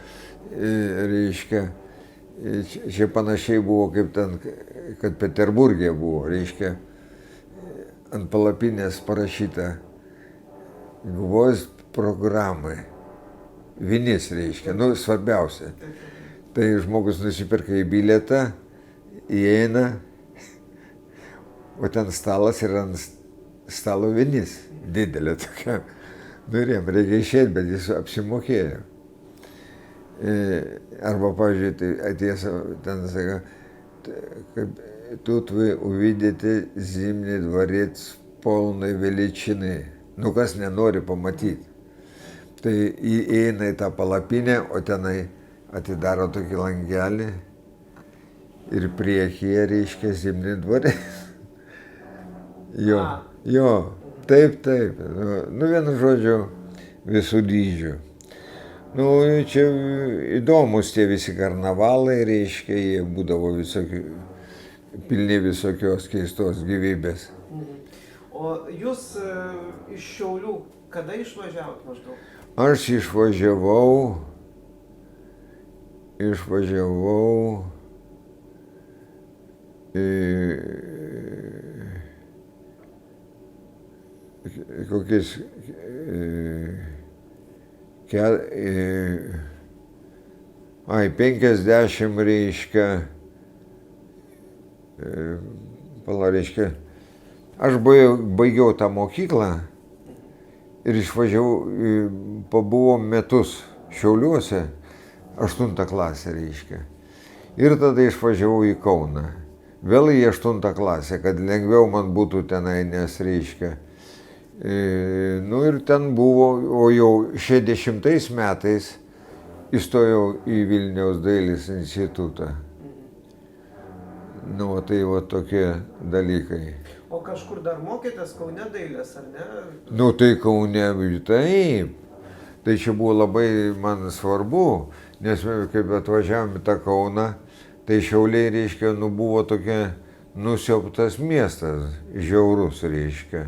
[SPEAKER 1] reiškia, čia panašiai buvo kaip ten, kad Peterburgė buvo, reiškia, ant palapinės parašyta Gvozd programai. Vinis, reiškia, nu, svarbiausia. Tai žmogus nusiperka į bilietą, įeina, o ten stalas ir ant stalo vinis, didelė tokia. Nu ir jam reikia išėti, bet jis apsimokėjo. Arba, pavyzdžiui, atėjęs ten sako, kaip тут вы увидите Зимний дворец полной величины. Nu, kas nenori pamatyti. Tai įeina į tą palapinę, o tenai atidaro tokį langelį ir priekyje, reiškia, Zimny dvarec. Jo, taip. Nu, vienu žodžiu, visų dydžių. Nu, čia įdomus tie visi karnavalai, reiškia, jie būdavo pilni visokios keistos gyvybės.
[SPEAKER 2] O jūs iš Šiaulių kada išvažiavot maždaug?
[SPEAKER 1] Aš išvažiavau kokiais 50, reiškia, reiškia, aš baigiau tą mokyklą ir išvažiavau, pabuvom metus Šiauliuose, 8 klasę, reiškia. Ir tada išvažiavau į Kauną. Vėl į 8 klasę, kad lengviau man būtų tenai, nes, reiškia. Nu ir ten buvo, o jau 60 metais įstojau į Vilniaus dailės institutą. Nu, tai va tokie dalykai.
[SPEAKER 2] O kažkur dar mokėtės Kaune dailės, ar ne?
[SPEAKER 1] Nu, tai Kaune, taip. Tai čia buvo labai man svarbu, nes kaip atvažiavom į tą Kauną, tai Šiauliai, reiškia, nu, buvo tokia nusiaubtas miestas, žiaurus, reiškia.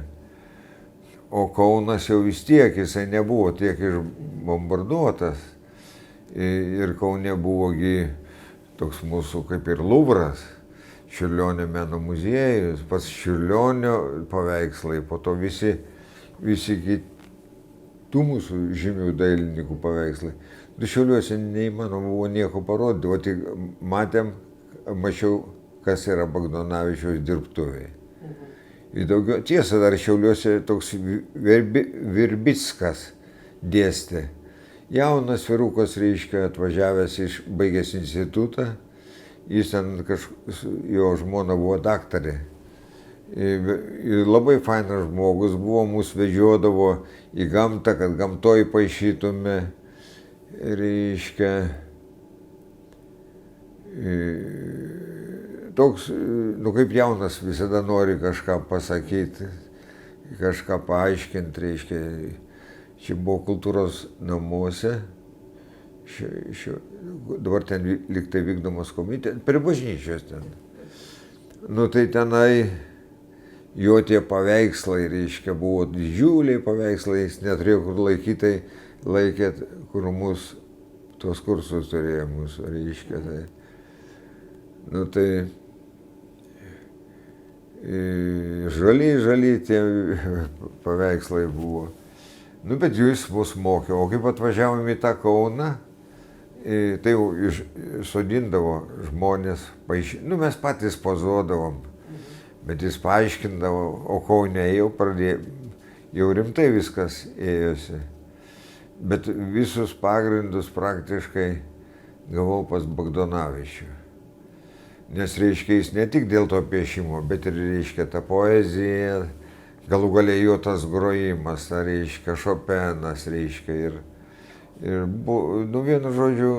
[SPEAKER 1] O Kaunas jau vis tiek, jisai nebuvo tiek išbombarduotas. Ir Kaune buvogi toks mūsų kaip ir Luvras, Čiurlionio meno muziejus, pas Čiurlionio paveikslai, po to visi kitų mūsų žymių dailininkų paveikslai. Šiauliuose neįmanoma buvo nieko parodyti, o tik mačiau, kas yra Bagdonavičiaus dirbtuvėje. Tiesa, dar Šiauliuose toks Virbickas dėstė. Jaunas vyrukas, reiškia, atvažiavęs baigęs institutą, jis ten jo žmona buvo daktarė. Ir labai fainas žmogus buvo, mus vedžiodavo į gamtą, kad gamtoj paišytume, reiškia. Toks, nu kaip jaunas, visada nori kažką pasakyti, kažką paaiškinti, reiškia. Čia buvo kultūros namuose, dabar ten liktai vykdomos komitetas, prie bažnyčios ten. Nu tai tenai jo tie paveikslai, reiškia, buvo didžiuliai paveikslai, jis neturėjo kur laikytai, laikė, kur mus, tos kursus turėjo mūsų, reiškia. Tai. Nu tai žali tie paveikslai buvo. Nu, bet jis mus mokė, o kaip atvažiavome į tą Kauną, tai jau sodindavo žmonės, nu, mes patys pozuodavom, bet jis paaiškindavo, o Kaune jau jau rimtai viskas ėjosi. Bet visus pagrindus praktiškai gavau pas Bagdonavičių. Nes, reiškia, jis ne tik dėl to piešimo, bet ir, reiškia, ta poezija, galų galia jo tas grojimas, reiškia, Šopenas, reiškia, ir nu, vienu žodžiu,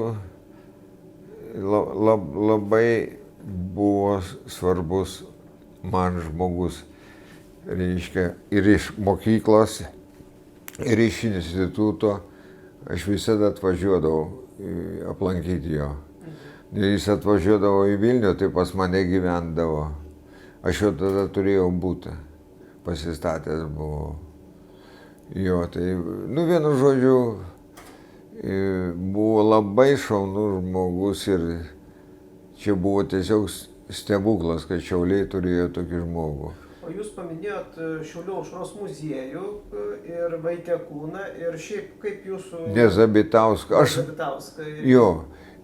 [SPEAKER 1] labai buvo svarbus man žmogus, reiškia, ir iš mokyklos, ir iš instituto, aš visada atvažiuodavau aplankyti jo. Jis atvažiuodavo į Vilnių, tai pas mane gyvendavo. Aš jau tada turėjau būtą. Pasistatęs buvau. Jo, tai, nu, vienu žodžiu, buvo labai šaunus žmogus ir čia buvo tiesiog stebuklas, kad Šiauliai turėjo tokį žmogų.
[SPEAKER 2] O jūs paminėjot Šiaulių aušros muziejų ir Vaitiekūną ir šiaip kaip jūsų...
[SPEAKER 1] Nezabitauską.
[SPEAKER 2] Nezabitauską.
[SPEAKER 1] Jo,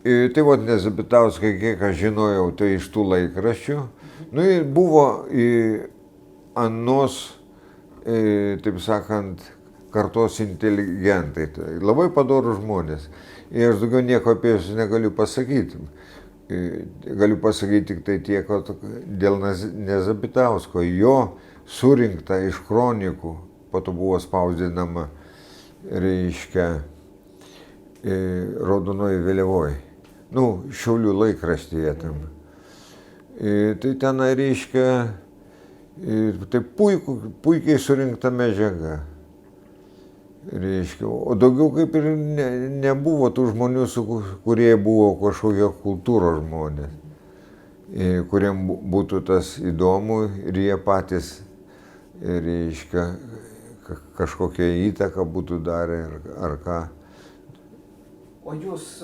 [SPEAKER 1] tai vat Nezabitauską, kiek aš žinojau, tai iš tų laikraščių. Nu ir buvo anos, taip sakant, kartos inteligentai, labai padorūs žmonės. Ir aš daugiau nieko apie juos negaliu pasakyti. Galiu pasakyti tik tai tiek, kad dėl Nezabitausko, jo surinkta iš kronikų, po to buvo spausdinama, reiškia, Raudonoji vėliavoj, nu, Šiaulių laikraštyje tam. Tai ten, reiškia, tai puikiai surinkta medžiaga. Reiškia, o daugiau kaip ir nebuvo tų žmonių, kurie buvo kažkokie kultūros žmonės, kuriem būtų tas įdomu ir jie patys, reiškia, kažkokią įtaką būtų darę ar ką.
[SPEAKER 2] O jūs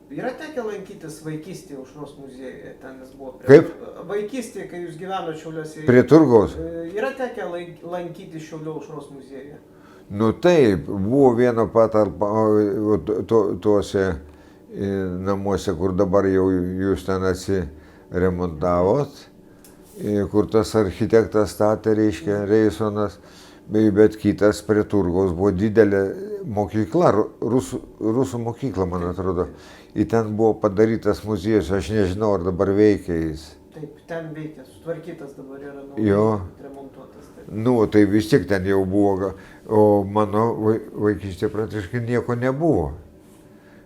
[SPEAKER 2] yra tekę lankytis vaikystėje aušros muziejuje? Ten jis buvo
[SPEAKER 1] Kaip?
[SPEAKER 2] Vaikystėje, kai jūs gyvenote Šiauliuose.
[SPEAKER 1] Prie turgaus?
[SPEAKER 2] Yra tekę lankyti Šiaulių aušros muziejuje?
[SPEAKER 1] Nu taip, buvo viena patalpa tuose namuose, kur dabar jau jūs ten atsiremontavot, kur tas architektas statė, reiškia, Reisonas, bet kitas prie turgaus buvo didelė mokykla, rusų mokykla, man atrodo. Ir ten buvo padarytas muziejus, aš nežinau, ar dabar veikia jis.
[SPEAKER 2] Taip, ten veikia, sutvarkytas dabar yra remontuotas. Taip.
[SPEAKER 1] Nu, tai vis tiek ten jau buvo, o mano vaikystė praktiškai nieko nebuvo.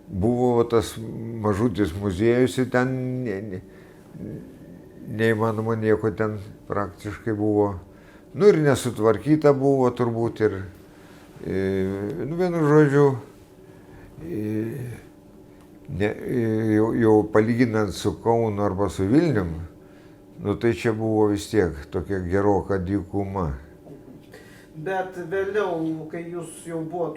[SPEAKER 1] Buvo tas mažutis muziejus ir ten neįmanoma nieko ten praktiškai buvo. Nu ir nesutvarkyta buvo turbūt ir, nu, vienu žodžiu, jau palyginant su Kaunu arba su Vilnium, nu tai čia buvo vis tiek tokia geroka dykuma.
[SPEAKER 2] Bet vėliau, kai jūs jau buvot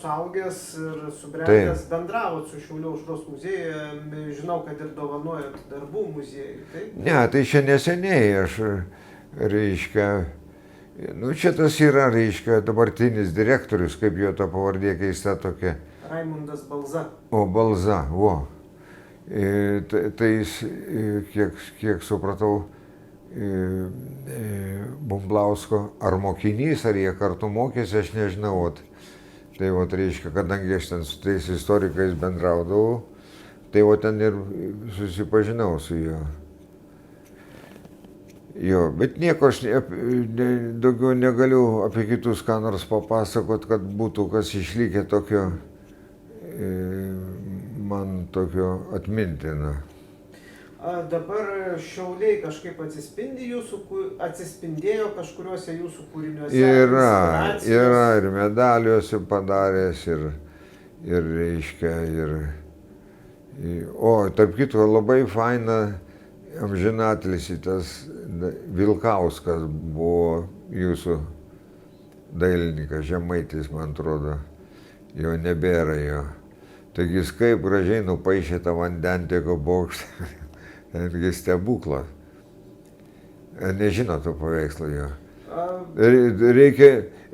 [SPEAKER 2] suaugęs ir subrendęs, bendravot su Šiaulių aušros muziejuje, žinau, kad ir dovanojot darbų muziejui, taip?
[SPEAKER 1] Ne, tai čia neseniai aš, reiškia, nu čia tas yra, reiškia, dabartinis direktorius, kaip jo ta pavardė keista tokia.
[SPEAKER 2] Raimundas Balza.
[SPEAKER 1] O, Balza, vo. Tai jis, kiek supratau, Bumblausko ar mokinys, ar jie kartu mokėsi, aš nežinau. Tai, reiškia, kadangi aš ten su tais istorikais bendraudavau, tai ten ir susipažinau su juo. Jo, bet nieko aš daugiau negaliu apie kitus ką nors papasakot, kad būtų kas išlikę tokio, man tokio atmintino.
[SPEAKER 2] Dabar Šiauliai kažkaip atsispindėjo kažkuriuose jūsų kūriniuose?
[SPEAKER 1] Yra ir medaliuose padaręs, ir reiškia, o tarp kitko labai faina amžinatilsį tas Vilkauskas buvo jūsų dailininkas, Žemaitis, man atrodo, jau nebėra jo. Taigi jis kaip gražiai nupaišė tą vandentiekio bokštą, tengi stebuklas. Nežino to paveikslo jo.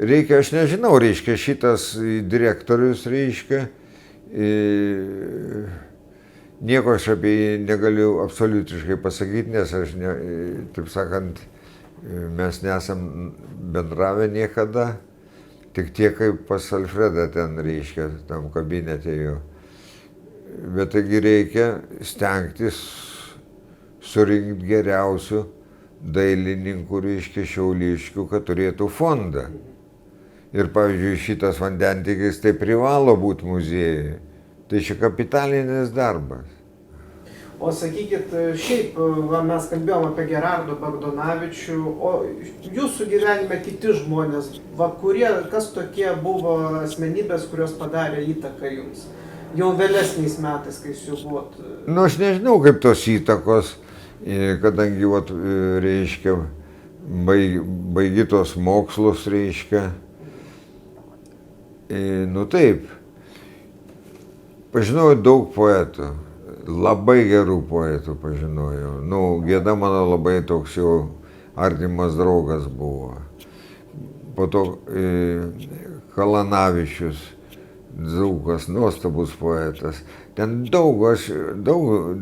[SPEAKER 1] Reikia, aš nežinau, reiškia, šitas direktorius, reiškia, nieko aš apie jį negaliu absoliutiškai pasakyti, nes aš, taip sakant, mes nesam bendravę niekada, tik tiek kaip pas Alfredą ten, reiškia, tam kabinete jo. Bet taigi reikia stengtis surinkti geriausių dailininkų, reiškia, šiauliškių, kad turėtų fondą. Ir, pavyzdžiui, šitas vandentiekis tai privalo būti muziejuje. Tai čia kapitalinis darbas.
[SPEAKER 2] O sakykit, šiaip, mes kalbėjom apie Gerardo Bagdonavičių, o jūsų gyvenime kiti žmonės, kas tokie buvo asmenybės, kurios padarė įtaką jums? Jau vėlesniais metais, kai jūs jau buvot...
[SPEAKER 1] Nu, aš nežinau, kaip tos įtakos, kadangi, reiškia, baigi tos mokslus, reiškia. Nu taip, pažinojau daug poetų, labai gerų poetų pažinojau. Nu, Gėda mano labai toks jau artimas draugas buvo. Po to Kalanavičius, Dzūkas, nuostabus poetas. Ten daug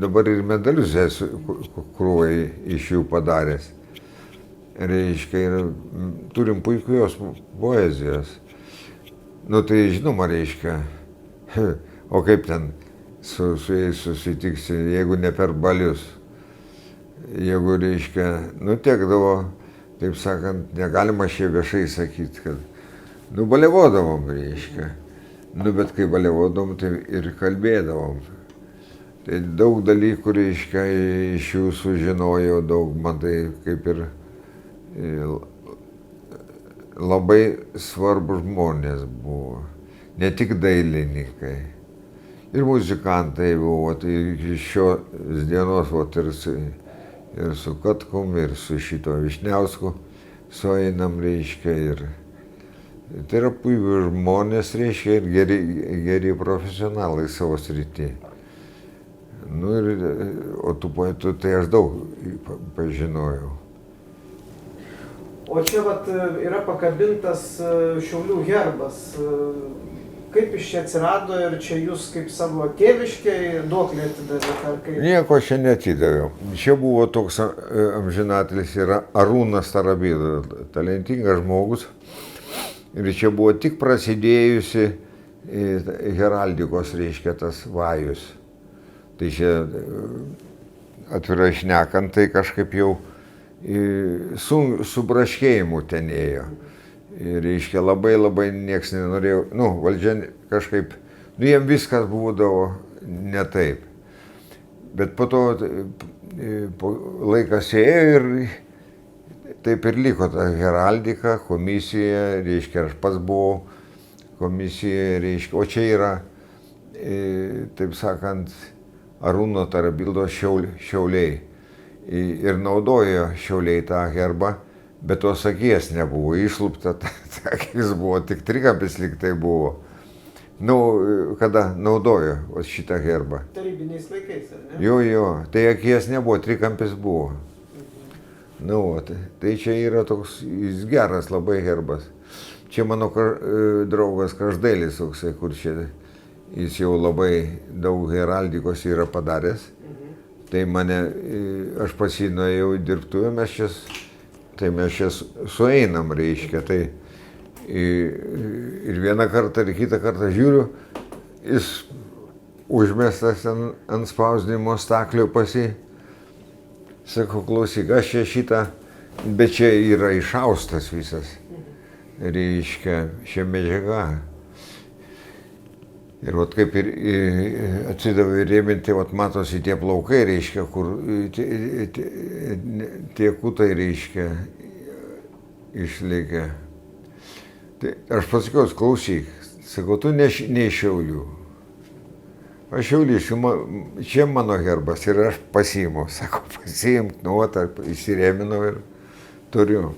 [SPEAKER 1] dabar ir medalius esu krūvai iš jų padaręs. Reiškia, ir turim puikios poezijos. Nu tai žinoma, reiškia, o kaip ten su jais susitiksi, jeigu ne per balius. Jeigu, reiškia, tekdavo, taip sakant, negalima šiaip viešai sakyti, kad baliavodavom, reiškia. Bet kai baliavodavom, tai ir kalbėdavom. Tai daug dalykų, reiškia, iš jų sužinojau, daug man tai kaip ir labai svarbus žmonės buvo. Ne tik dailininkai. Ir muzikantai buvo, tai iki šios dienos, ir su Katkum, ir su šito Višniausku sueinam, reiškia, ir tai yra puikūs žmonės, reiškia, ir geri profesionalai savo srity. O tų poetų tai aš daug pažinojau.
[SPEAKER 2] O čia yra pakabintas Šiaulių herbas. Kaip iš čia atsirado ir čia jūs kaip savo tėviškiai duoklę atidavėte, ar kaip?
[SPEAKER 1] Nieko čia neatidaviau. Čia buvo toks amžinatilis, yra Arūnas Tarabyla, talentingas žmogus. Ir čia buvo tik prasidėjusi heraldikos, reiškia, tas vajus. Tai čia atvirai šnekant, tai kažkaip jau su braškėjimu ten ėjo. Ir, reiškia, labai nieks nenorėjo, valdžia kažkaip, jiem viskas būdavo ne taip. Bet po to laikas ėjo ir taip ir liko ta heraldika, komisija, reiškia, aš pats buvau komisijoje, reiškia, o čia yra, taip sakant, Arūno Tarabildos Šiauliai. Ir naudojo Šiauliai tą herbą, bet tos akies nebuvo išlupta, ta akis buvo, tik trikampis lyg tai buvo. Kada naudojo šitą herbą.
[SPEAKER 2] Tarybiniais laikais, ar ne?
[SPEAKER 1] Jo, tai akies nebuvo, trikampis buvo. Tai čia yra toks, jis geras labai herbas. Čia mano draugas Kraždailis, kur čia jis jau labai daug heraldikos yra padaręs. Tai aš pas jį nuėjau į dirbtuvę, mes čia sueinam, reiškia. Tai ir vieną kartą ir kitą kartą žiūriu, jis užmestas ant spausdinimo staklio pas jį. Sakau, klausyk, aš čia šitą Bet čia yra išaustas visas, reiškia, šia medžiaga. Ir vat kaip ir atsidavė rėminti, vat matosi tie plaukai, reiškia, kur tie kutai, reiškia, išlikę. Tai aš pasakiau, klausyk, sakau, tu ne iš Šiaulių. Aš Šiaulys, čia mano herbas ir aš pasiimu. Sako, pasiimk, nu, įsirėminau ir turiu.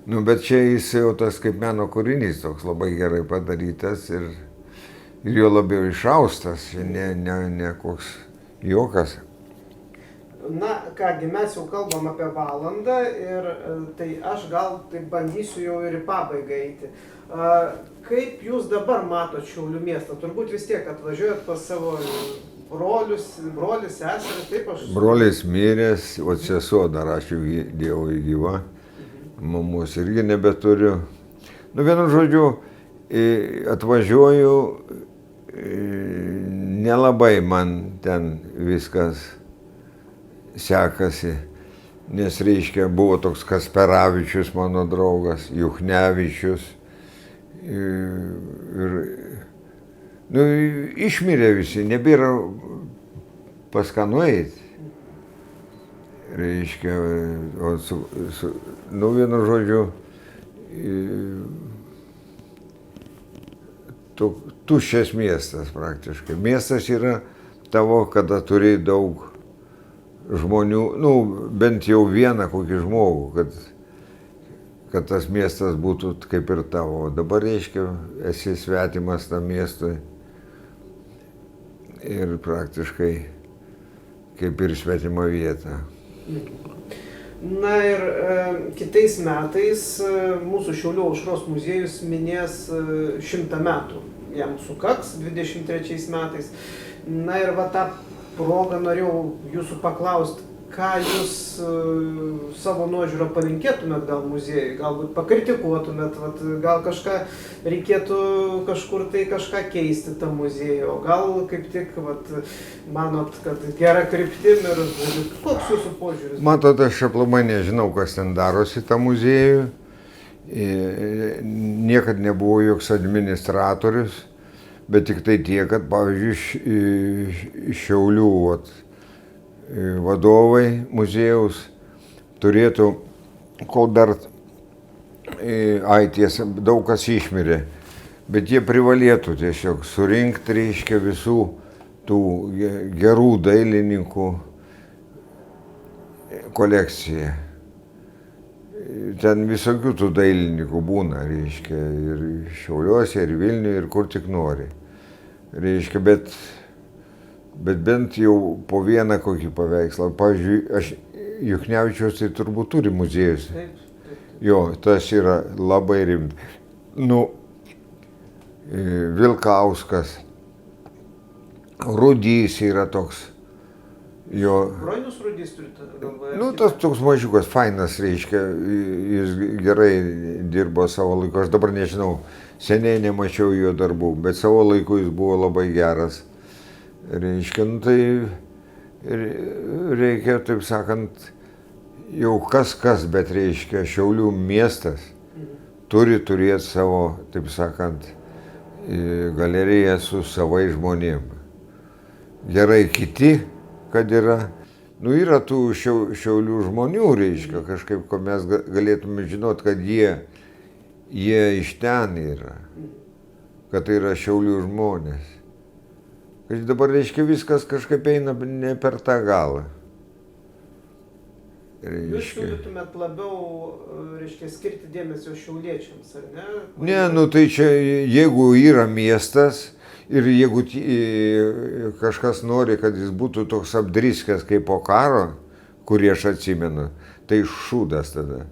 [SPEAKER 1] Nu, bet čia jis jau tas kaip meno kūrinys, toks labai gerai padarytas ir jo labiau išaustas, ne koks juokas.
[SPEAKER 2] Na kągi, mes jau kalbam apie valandą ir tai aš gal taip bandysiu jau ir į pabaigą eiti. Kaip jūs dabar matot Šiaulių miestą? Turbūt vis tiek atvažiuojat pas savo brolis, seserį, taip aš...
[SPEAKER 1] Brolis miręs, o sesuo dar ačiū Dievui gyva, mamos irgi nebeturiu. Nu, vienu žodžiu, atvažiuoju, nelabai man ten viskas sekasi, nes, reiškia, buvo toks Kasperavičius, mano draugas, Juchnevičius ir nu, išmirė visi, nebėra pas ką nueiti. Reiškia, nu, vienu žodžiu, tuščias miestas praktiškai. Miestas yra tavo, kada turi daug žmonių, nu, bent jau vieną kokį žmogų, kad tas miestas būtų kaip ir tavo. Dabar, reiškia, esi svetimas tam miestui ir praktiškai kaip ir svetima vieta.
[SPEAKER 2] Na ir kitais metais mūsų Šiaulių aušros muziejus minės 100 metų. Jam sukaks 23 metais. Na ir va tą progą norėjau jūsų paklausti, ką jūs savo nuožiūrą palinkėtumėt gal muziejui, galbūt pakritikuotumėt, gal kažką reikėtų kažkur tai kažką keisti tam muziejui, o gal kaip tik manot, kad gera kryptim ir koks jūsų požiūris?
[SPEAKER 1] Matot, aš aplamai nežinau, kas ten darosi tam muziejui. Niekad nebuvo joks administratorius, bet tik tai tiek, kad, pavyzdžiui, Šiaulių vadovai muziejaus turėtų, kol dar, tiesa, daug kas išmirė, bet jie privalėtų tiesiog surinkti, reiškia, visų tų gerų dailininkų kolekciją. Ten visokių tų dailininkų būna, reiškia, ir Šiauliuose, ir Vilniuje, ir kur tik nori. Reiškia, bet bent jau po vieną kokį paveikslą. Pavyzdžiui, Juchnevičiaus tai turbūt turi muziejus. Jo, tas yra labai rimtas. Nu, Vilkauskas, Rudys yra toks.
[SPEAKER 2] Bronius Rudys turite galvoje?
[SPEAKER 1] Nu, tas toks mažiukas, fainas, reiškia, jis gerai dirbo savo laiku. Aš dabar nežinau, seniai nemačiau jo darbų, bet savo laiku jis buvo labai geras. Reiškia, nu tai reikia, taip sakant, jau kas, bet reiškia, Šiaulių miestas turi turėti savo, taip sakant, galeriją su savais žmonėm. Gerai kiti, kad yra, nu yra tų Šiaulių žmonių, reiškia, kažkaip, ko mes galėtume žinot, kad jie iš ten yra, kad tai yra Šiaulių žmonės. Kad dabar, reiškia, viskas kažkaip eina ne per tą galą.
[SPEAKER 2] Jūs siūlytumėt labiau, reiškia, skirti dėmesio šiauliečiams, ar ne?
[SPEAKER 1] Ne, nu tai čia, jeigu yra miestas ir jeigu kažkas nori, kad jis būtų toks apdriskęs kaip po karo, kurį aš atsimenu, tai šūdas tada.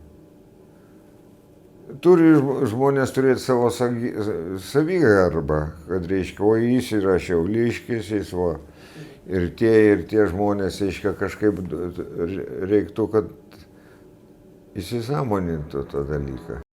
[SPEAKER 1] Turi žmonės turėti savo savigarbą, kad, reiškia, o jis yra šiauliškis, jis ir tie žmonės, reiškia, kažkaip reiktų, kad įsisąmonintų tą dalyką.